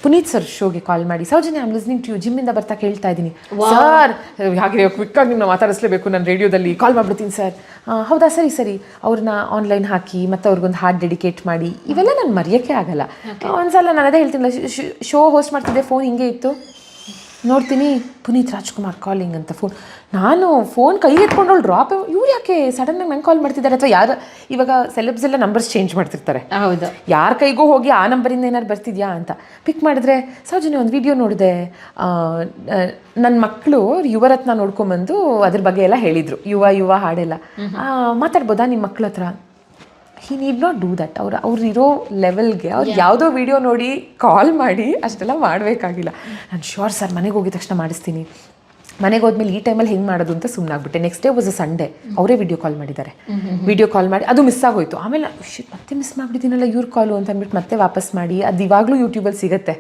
Puneeth sir ಶೋಗೆ call ಮಾಡಿ, ಸೌಜನ್ಯ ಐಮ್ ಲಿಸ್ನಿಂಗ್ ಟು ಯು, ಜಿಮ್ಮಿಂದ ಬರ್ತಾ ಕೇಳ್ತಾ ಇದ್ದೀನಿ ಸರ್, ಹಾಗೆ ಕ್ವಿಕ್ಕಾಗಿ ನಿಮ್ಮನ್ನ ಮಾತಾಡಿಸ್ಲೇಬೇಕು, ನಾನು ರೇಡಿಯೋದಲ್ಲಿ ಕಾಲ್ ಮಾಡ್ಬಿಡ್ತೀನಿ ಸರ್. ಹೌದಾ, ಸರಿ ಸರಿ, ಅವ್ರನ್ನ ಆನ್ಲೈನ್ ಹಾಕಿ ಮತ್ತು ಅವ್ರಿಗೊಂದು ಹಾರ್ಟ್ ಡೆಡಿಕೇಟ್ ಮಾಡಿ, ಇವೆಲ್ಲ ನಾನು ಮರೆಯೋಕ್ಕೆ ಆಗಲ್ಲ. ಒಂದ್ಸಲ ನಾನು ಅದೇ ಹೇಳ್ತೀನಲ್ಲ, ಶೋ ಹೋಸ್ಟ್ ಮಾಡ್ತಿದ್ದೆ, ಫೋನ್ ಹಿಂಗೆ ಇತ್ತು, ನೋಡ್ತೀನಿ ಪುನೀತ್ ರಾಜ್ಕುಮಾರ್ ಕಾಲಿಂಗ್ ಅಂತ ನಾನು ಫೋನ್ ಕೈ ಎತ್ಕೊಂಡವಳು ಡ್ರಾಪ್, ಇವ್ರು ಯಾಕೆ ಸಡನ್ನಾಗಿ ನಂಗೆ ಕಾಲ್ ಮಾಡ್ತಿದ್ದಾರೆ, ಅಥವಾ ಯಾರು ಇವಾಗ ಸೆಲೆಬ್ಸ್ ಎಲ್ಲ ನಂಬರ್ಸ್ ಚೇಂಜ್ ಮಾಡ್ತಿರ್ತಾರೆ, ಹೌದು, ಯಾರ ಕೈಗೂ ಹೋಗಿ ಆ ನಂಬರಿಂದ ಏನಾರು ಬರ್ತಿದ್ಯಾ ಅಂತ ಪಿಕ್ ಮಾಡಿದ್ರೆ, ಸೌಜನ್ಯ ಒಂದು ವಿಡಿಯೋ ನೋಡಿದೆ, ನನ್ನ ಮಕ್ಕಳು ಯುವರತ್ನ ನೋಡ್ಕೊಂಬಂದು ಅದ್ರ ಬಗ್ಗೆ ಎಲ್ಲ ಹೇಳಿದರು, ಯುವ ಹಾಡೆಲ್ಲ, ಮಾತಾಡ್ಬೋದಾ ನಿಮ್ಮ ಮಕ್ಳ ಹತ್ರ? He need not do that. ಅವ್ರು ಇರೋ ಲೆವೆಲ್ಗೆ ಅವ್ರು ಯಾವುದೋ ವಿಡಿಯೋ ನೋಡಿ ಕಾಲ್ ಮಾಡಿ ಅಷ್ಟೆಲ್ಲ ಮಾಡಬೇಕಾಗಿಲ್ಲ. ನಾನು ಶ್ಯೂರ್ ಸರ್, ಮನೆಗೆ ಹೋಗಿದ ತಕ್ಷಣ ಮಾಡಿಸ್ತೀನಿ, ಮನೆಗೆ ಹೋದ್ಮೇಲೆ ಈ ಟೈಮಲ್ಲಿ ಹೆಂಗೆ ಮಾಡೋದು ಅಂತ ಸುಮ್ಮನಾಗ್ಬಿಟ್ಟೆ. Next day was a Sunday, ಅವರೇ ವಿಡಿಯೋ ಕಾಲ್ ಮಾಡಿದ್ದಾರೆ. ವಿಡಿಯೋ ಕಾಲ್ ಮಾಡಿ ಅದು ಮಿಸ್ ಆಗೋಯ್ತು. ಆಮೇಲೆ ಮತ್ತೆ ಮಿಸ್ ಮಾಡಿಬಿಟ್ಟಿದ್ದೀನಲ್ಲ ಇವ್ರ ಕಾಲು ಅಂತ ಅಂದ್ಬಿಟ್ಟು ಮತ್ತೆ ವಾಪಸ್ ಮಾಡಿ, ಅದು ಇವಾಗಲೂ ಯೂಟ್ಯೂಬಲ್ಲಿ ಸಿಗುತ್ತೆ.